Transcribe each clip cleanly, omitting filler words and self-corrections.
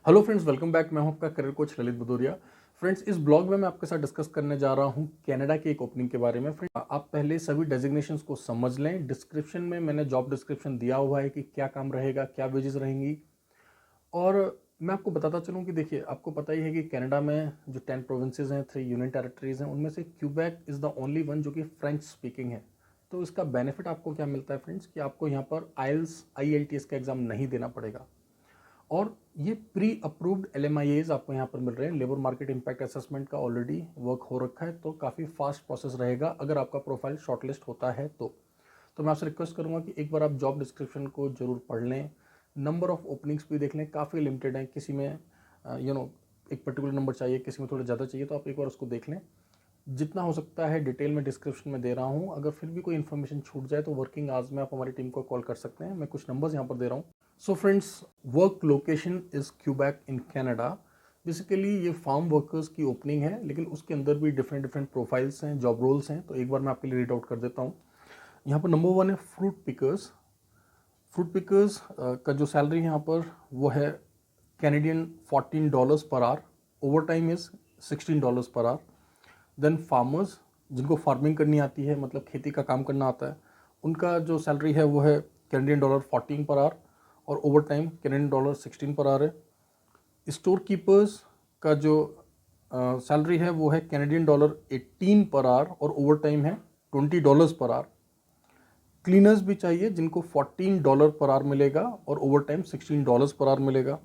Hello friends, welcome back. मैं हूं आपका career coach Lalit Bhadauria. Friends, इस ब्लॉग में मैं आपके साथ डिस्कस करने जा रहा हूं कनाडा की एक ओपनिंग के बारे में। फ्रेंड्स, आप पहले सभी डेजिग्नेशंस को समझ लें। डिस्क्रिप्शन में मैंने जॉब डिस्क्रिप्शन दिया हुआ है कि क्या काम रहेगा, क्या वेजेस रहेंगी। और मैं आपको बताता चलूँ कि देखिए, आपको पता ही है कि कनाडा में जो 10 प्रोविंसेस हैं, 3 यूनियन टेरिटरीज हैं, उनमें से Quebec is the only one जो कि फ्रेंच स्पीकिंग है। तो इसका बेनिफिट आपको क्या मिलता है फ्रेंड्स, कि आपको यहाँ पर आइल्स IELTS का एग्ज़ाम नहीं देना पड़ेगा। और ये प्री अप्रूव्ड LMIAs आपको यहाँ पर मिल रहे हैं। लेबर मार्केट इम्पैक्ट असेसमेंट का ऑलरेडी वर्क हो रखा है, तो काफ़ी फास्ट प्रोसेस रहेगा अगर आपका प्रोफाइल शॉर्टलिस्ट होता है तो मैं आपसे रिक्वेस्ट करूँगा कि एक बार आप जॉब डिस्क्रिप्शन को जरूर पढ़ लें। नंबर ऑफ ओपनिंग्स भी देख लें, काफ़ी लिमिटेड है। किसी में एक पर्टिकुलर नंबर चाहिए, किसी में थोड़ा ज़्यादा चाहिए, तो आप एक बार उसको देख लें। जितना हो सकता है डिटेल में डिस्क्रिप्शन में दे रहा हूँ। अगर फिर भी कोई इन्फॉर्मेशन छूट जाए तो वर्किंग आवर्स में आप हमारी टीम को कॉल कर सकते हैं। मैं कुछ नंबर्स यहाँ पर दे रहा हूँ। So friends, work location is Quebec in Canada. Basically ये फार्म वर्कर्स की ओपनिंग है, लेकिन उसके अंदर भी डिफरेंट प्रोफाइल्स हैं, जॉब रोल्स हैं। तो एक बार मैं आपके लिए रीड आउट कर देता हूँ। यहाँ पर नंबर 1 है फ्रूट पिकर्स। फ्रूट पिकर्स का जो सैलरी यहाँ पर वो है Canadian $14 per hour. Over time is $16 per hour. Then farmers, जिनको फार्मिंग करनी आती है, मतलब खेती का काम करना आता है, उनका जो सैलरी है वो है कैनेडियन डॉलर 14 पर आवर और over time Canadian dollar 16 per our है। स्टोर कीपर्स का जो सैलरी है वो है कैनेडियन डॉलर 18 पर आवर और ओवर टाइम है $20 पर आवर। क्लीनर्स भी चाहिए, जिनको $14 पर आवर मिलेगा और ओवर टाइम $16 पर आवर मिलेगा।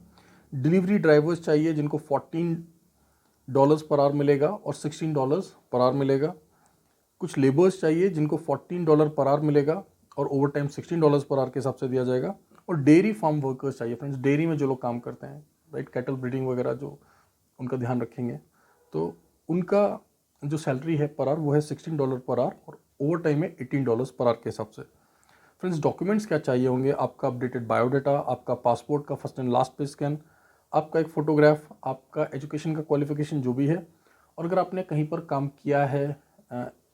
डिलीवरी ड्राइवर्स चाहिए, जिनको $14 पर आवर मिलेगा और $16 पर आवर मिलेगा। कुछ लेबर्स चाहिए, जिनको $14 पर आवर मिलेगा और ओवर टाइम $16 पर आवर के हिसाब से दिया जाएगा। और डेयरी फार्म वर्कर्स चाहिए फ्रेंड्स, डेयरी में जो लोग काम करते हैं, राइट, कैटल ब्रीडिंग वगैरह, जो उनका ध्यान रखेंगे, तो उनका जो सैलरी है पर आवर वो है $16 पर आवर और ओवर टाइम है $18 पर आवर के हिसाब से। फ्रेंड्स, डॉक्यूमेंट्स क्या चाहिए होंगे? आपका अपडेटेड बायोडाटा, आपका पासपोर्ट का first and last page scan, आपका एक फ़ोटोग्राफ, आपका एजुकेशन का क्वालिफिकेशन जो भी है, और अगर आपने कहीं पर काम किया है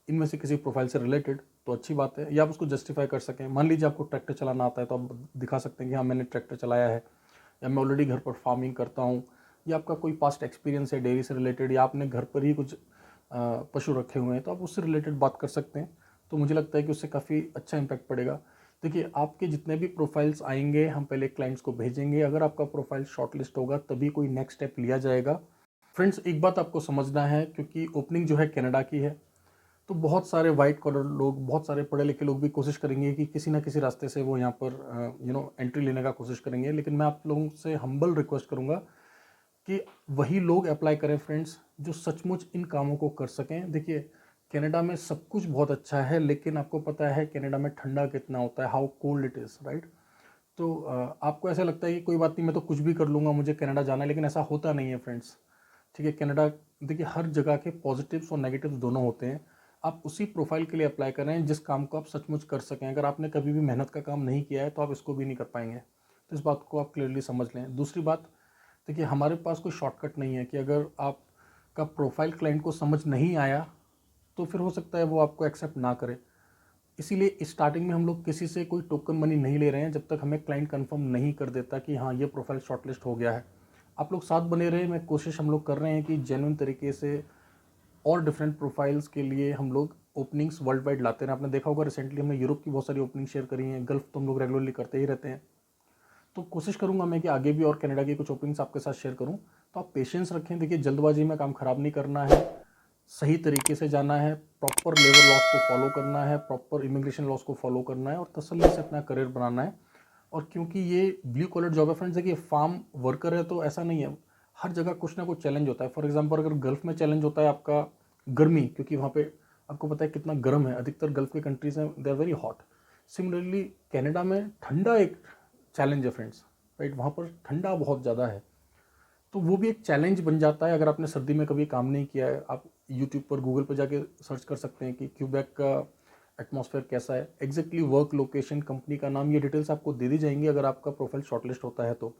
इनमें से किसी प्रोफाइल से रिलेटेड तो अच्छी बात है, या आप उसको जस्टिफाई कर सकें। मान लीजिए आपको ट्रैक्टर चलाना आता है, तो आप दिखा सकते हैं कि हाँ, मैंने ट्रैक्टर चलाया है, या मैं ऑलरेडी घर पर फार्मिंग करता हूँ, या आपका कोई पास्ट एक्सपीरियंस है डेयरी से रिलेटेड, या आपने घर पर ही कुछ पशु रखे हुए हैं, तो आप उससे रिलेटेड बात कर सकते हैं। तो मुझे लगता है कि उससे काफ़ी अच्छा इम्पैक्ट पड़ेगा। देखिए, आपके जितने भी प्रोफाइल्स आएंगे हम पहले क्लाइंट्स को भेजेंगे। अगर आपका प्रोफाइल शॉर्टलिस्ट होगा तभी कोई नेक्स्ट स्टेप लिया जाएगा। फ्रेंड्स, एक बात आपको समझना है, क्योंकि ओपनिंग जो है कनाडा की है, तो बहुत सारे वाइट कॉलर लोग, बहुत सारे पढ़े लिखे लोग भी कोशिश करेंगे कि किसी ना किसी रास्ते से वो यहाँ पर एंट्री लेने का कोशिश करेंगे। लेकिन मैं आप लोगों से हम्बल रिक्वेस्ट करूँगा कि वही लोग अप्लाई करें फ्रेंड्स, जो सचमुच इन कामों को कर सकें। देखिए, कनाडा में सब कुछ बहुत अच्छा है, लेकिन आपको पता है कनाडा में ठंडा कितना होता है, how cold it is, right. तो आपको ऐसा लगता है कि कोई बात नहीं, मैं तो कुछ भी कर लूँगा, मुझे कनाडा जाना है, लेकिन ऐसा होता नहीं है फ्रेंड्स। ठीक है, कनाडा, देखिए, हर जगह के पॉजिटिव्स और नेगेटिव्स दोनों होते हैं। आप उसी प्रोफाइल के लिए अप्लाई करें जिस काम को आप सचमुच कर सकें। अगर आपने कभी भी मेहनत का काम नहीं किया है तो आप इसको भी नहीं कर पाएंगे। तो इस बात को आप क्लियरली समझ लें। दूसरी बात, देखिए, हमारे पास कोई शॉर्टकट नहीं है कि अगर आपका प्रोफाइल क्लाइंट को समझ नहीं आया तो फिर हो सकता है वो आपको एक्सेप्ट ना करे। इसीलिए स्टार्टिंग में हम लोग किसी से कोई टोकन मनी नहीं ले रहे हैं जब तक हमें क्लाइंट कंफर्म नहीं कर देता कि हाँ, ये प्रोफाइल शॉर्टलिस्ट हो गया है। आप लोग साथ बने रहे, मैं कोशिश हम लोग कर रहे हैं कि जेन्युइन तरीके से और डिफरेंट प्रोफाइल्स के लिए हम लोग ओपनिंग्स वर्ल्ड वाइड लाते हैं। आपने देखा होगा रिसेंटली हमने यूरोप की बहुत सारी ओपनिंग शेयर करी हैं, गल्फ तो हम लोग रेगुलरली करते ही रहते हैं। तो कोशिश करूंगा मैं कि आगे भी और कनाडा की कुछ ओपनिंग्स आपके साथ शेयर करूं। तो आप पेशेंस रखें। देखिए, जल्दबाजी में काम खराब नहीं करना है, सही तरीके से जाना है, प्रॉपर लेबर लॉस को फॉलो करना है, प्रॉपर इमिग्रेशन लॉस को फॉलो करना है और तसल्ली से अपना करियर बनाना है। और क्योंकि ये ब्लू कॉलर जॉब है फ्रेंड्स, देखिए, फार्म वर्कर है तो ऐसा नहीं है, हर जगह कुछ ना कुछ चैलेंज होता है। फॉर एग्जांपल, अगर गल्फ में चैलेंज होता है आपका गर्मी, क्योंकि वहाँ पे आपको पता है कितना गर्म है, अधिकतर गल्फ की कंट्रीज हैं, they are very hot. Similarly Canada में ठंडा एक चैलेंज है फ्रेंड्स, राइट, वहाँ पर ठंडा बहुत ज़्यादा है, तो वो भी एक चैलेंज बन जाता है। अगर आपने सर्दी में कभी काम नहीं किया है, आप यूट्यूब पर, गूगल पर जाके सर्च कर सकते हैं कि क्यूबेक का एटमॉस्फेयर कैसा है, एग्जैक्टली वर्क लोकेशन, कंपनी का नाम, ये डिटेल्स आपको दे दी जाएंगी अगर आपका प्रोफाइल शॉर्टलिस्ट होता है। तो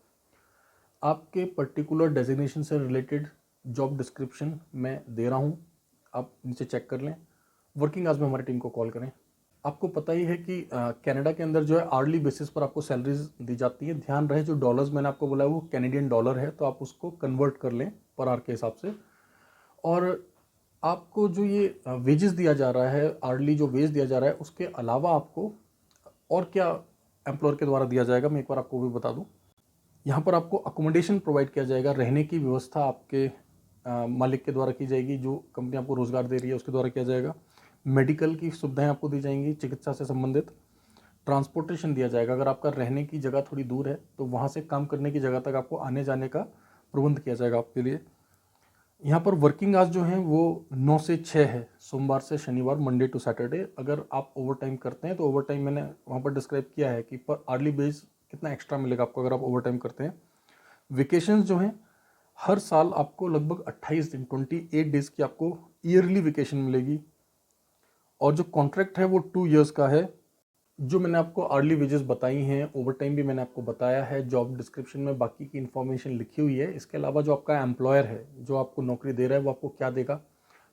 आपके पर्टिकुलर डेजिग्नेशन से रिलेटेड जॉब डिस्क्रिप्शन मैं दे रहा हूँ, आप नीचे चेक कर लें। वर्किंग आवर्स में हमारी टीम को कॉल करें। आपको पता ही है कि कनाडा के अंदर जो है आर्ली बेसिस पर आपको सैलरीज दी जाती है। ध्यान रहे जो डॉलर्स मैंने आपको बोला है वो कैनेडियन डॉलर है, तो आप उसको कन्वर्ट कर लें पर आवर के हिसाब से। और आपको जो ये वेजेस दिया जा रहा है, आर्ली जो वेज दिया जा रहा है, उसके अलावा आपको और क्या एम्प्लॉयर के द्वारा दिया जाएगा मैं एक बार आपको भी बता दूं। यहाँ पर आपको अकोमोडेशन प्रोवाइड किया जाएगा, रहने की व्यवस्था आपके मालिक के द्वारा की जाएगी, जो कंपनी आपको रोजगार दे रही है उसके द्वारा किया जाएगा। मेडिकल की सुविधाएं आपको दी जाएंगी, चिकित्सा से संबंधित। ट्रांसपोर्टेशन दिया जाएगा, अगर आपका रहने की जगह थोड़ी दूर है तो वहाँ से काम करने की जगह तक आपको आने जाने का प्रबंध किया जाएगा आपके लिए। यहाँ पर वर्किंग आवर्स जो हैं वो 9 से 6 है, सोमवार से शनिवार, मंडे टू सैटरडे। अगर आप ओवर टाइम करते हैं तो ओवर टाइम मैंने वहाँ पर डिस्क्राइब किया है कि पर आर्ली बेस कितना एक्स्ट्रा मिलेगा आपको अगर आप ओवर टाइम करते हैं। वेकेशंस जो हैं हर साल आपको लगभग 28 दिन 28 डेज की आपको ईयरली वेकेशन मिलेगी। और जो कॉन्ट्रैक्ट है वो 2 ईयर्स का है। जो मैंने आपको अर्ली वेजेस बताई हैं, ओवर टाइम भी मैंने आपको बताया है, जॉब डिस्क्रिप्शन में बाकी की इन्फॉर्मेशन लिखी हुई है। इसके अलावा जो आपका एम्प्लॉयर है जो आपको नौकरी दे रहा है वो आपको क्या देगा।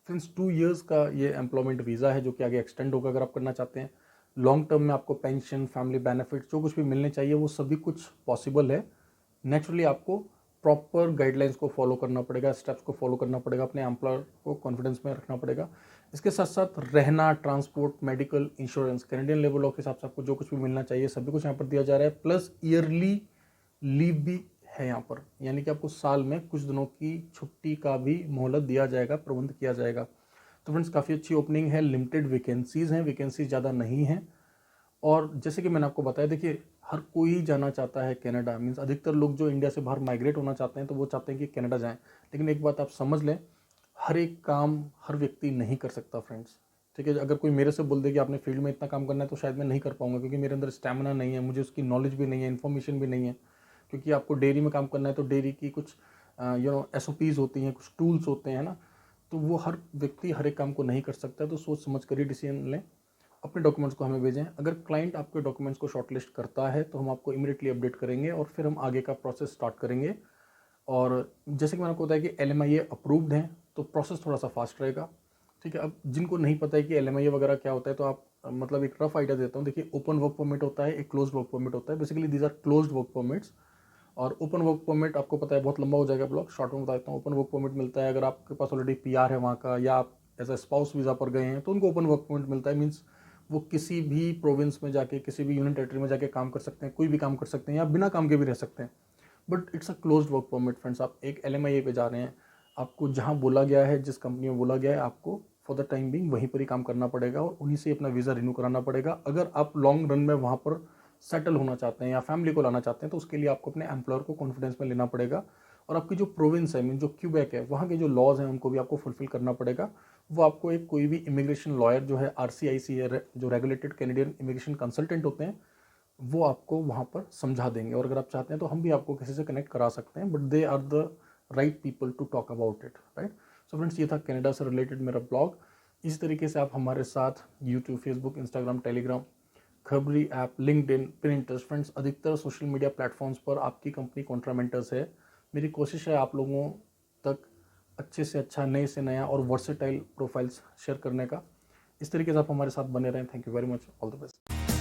फ्रेंड्स 2 ईयर्स का ये एम्प्लॉयमेंट वीज़ा है जो कि आगे एक्सटेंड होगा अगर आप करना चाहते हैं। लॉन्ग टर्म में आपको पेंशन, फैमिली बेनिफिट जो कुछ भी मिलने चाहिए वो सभी कुछ पॉसिबल है। नेचुरली आपको प्रॉपर गाइडलाइंस को फॉलो करना पड़ेगा, स्टेप्स को फॉलो करना पड़ेगा, अपने एम्प्लॉयर को कॉन्फिडेंस में रखना पड़ेगा। इसके साथ साथ रहना, transport, medical, insurance, Canadian labour law के हिसाब से आपको जो कुछ भी मिलना चाहिए सभी कुछ यहाँ पर दिया जा रहा है। प्लस ईयरली लीव भी है यहाँ पर, यानी कि आपको साल में कुछ दिनों की छुट्टी का भी मोहलत दिया जाएगा, प्रबंध किया जाएगा। तो फ्रेंड्स काफ़ी अच्छी ओपनिंग है, लिमिटेड वैकेंसीज हैं, वैकेंसीज ज़्यादा नहीं हैं। और जैसे कि मैंने आपको बताया, देखिए हर कोई जाना चाहता है कनाडा, मीन्स अधिकतर लोग जो इंडिया से बाहर माइग्रेट होना चाहते हैं तो वो चाहते हैं कि कनाडा जाएं। लेकिन एक बात आप समझ लें, हर एक काम हर व्यक्ति नहीं कर सकता फ्रेंड्स। ठीक है, अगर कोई मेरे से बोल दे कि आपने फील्ड में इतना काम करना है तो शायद मैं नहीं कर पाऊंगा, क्योंकि मेरे अंदर स्टैमिना नहीं है, मुझे उसकी नॉलेज भी नहीं है, इन्फॉर्मेशन भी नहीं है। क्योंकि आपको डेयरी में काम करना है तो डेयरी की कुछ SOPs होती हैं, कुछ टूल्स होते हैं ना, तो वो हर व्यक्ति हर एक काम को नहीं कर सकता। तो सोच समझ कर ही डिसीजन लें, अपने डॉक्यूमेंट्स को हमें भेजें। अगर क्लाइंट आपके डॉक्यूमेंट्स को शॉर्टलिस्ट करता है तो हम आपको इमीडिएटली अपडेट करेंगे और फिर हम आगे का प्रोसेस स्टार्ट करेंगे। और जैसे कि मैंने आपको बताया कि LMIA अप्रूव्ड हैं तो प्रोसेस थोड़ा सा फास्ट रहेगा। ठीक है, अब जिनको नहीं पता है कि LMIA वगैरह क्या होता है तो आप मतलब एक रफ आइडिया देता हूँ। देखिए, ओपन वर्क परमिट होता है, एक क्लोज वर्क परमिट होता है। Basically these are closed work permits. और ओपन वर्क परमिट आपको पता है बहुत लंबा हो जाएगा ब्लॉग, शॉर्ट में बता देता हूँ। ओपन वर्क परमिट मिलता है अगर आपके पास ऑलरेडी PR है वहाँ का, या आप एज अ स्पाउस वीज़ा पर गए हैं तो उनको ओपन वर्क परमिट मिलता है। मीन्स वो किसी भी प्रोविंस में जाके, किसी भी यूनियन टेरिटरी में जाके काम कर सकते हैं, कोई भी काम कर सकते हैं या बिना काम के भी रह सकते हैं। But it's a closed work permit friends. आप एक LMIA पे जा रहे हैं, आपको जहाँ बोला गया है, जिस कंपनी में बोला गया है, आपको फॉर द टाइम बिंग वहीं पर ही काम करना पड़ेगा और उन्हीं से अपना वीज़ा रिन्यू कराना पड़ेगा। अगर आप लॉन्ग रन में वहाँ पर सेटल होना चाहते हैं या फैमिली को लाना चाहते हैं तो उसके लिए आपको अपने एम्प्लॉयर को कॉन्फिडेंस में लेना पड़ेगा। और आपकी जो प्रोविंस है, मीन जो क्यूबेक है, वहाँ के जो लॉज हैं उनको भी आपको फुलफिल करना पड़ेगा। वो आपको एक कोई भी इमिग्रेशन लॉयर जो है RCIC है, जो रेगुलेटेड कैनेडियन इमिग्रेशन कंसल्टेंट होते हैं, वो आपको वहाँ पर समझा देंगे। और अगर आप चाहते हैं तो हम भी आपको किसी से कनेक्ट करा सकते हैं, but they are the right people to talk about it, right. So friends, ये था कनाडा से रिलेटेड मेरा ब्लॉग। इसी तरीके से आप हमारे साथ यूट्यूब, फेसबुक, इंस्टाग्राम, टेलीग्राम, खबरी ऐप, लिंक्डइन, पिनिंटरेस्ट, फ्रेंड्स अधिकतर सोशल मीडिया प्लेटफॉर्म्स पर आपकी कंपनी कॉन्ट्रामेंटर्स है। मेरी कोशिश है आप लोगों तक अच्छे से अच्छा, नए से नया और वर्सेटाइल प्रोफाइल्स शेयर करने का। इस तरीके से आप हमारे साथ बने रहें। Thank you very much, all the best.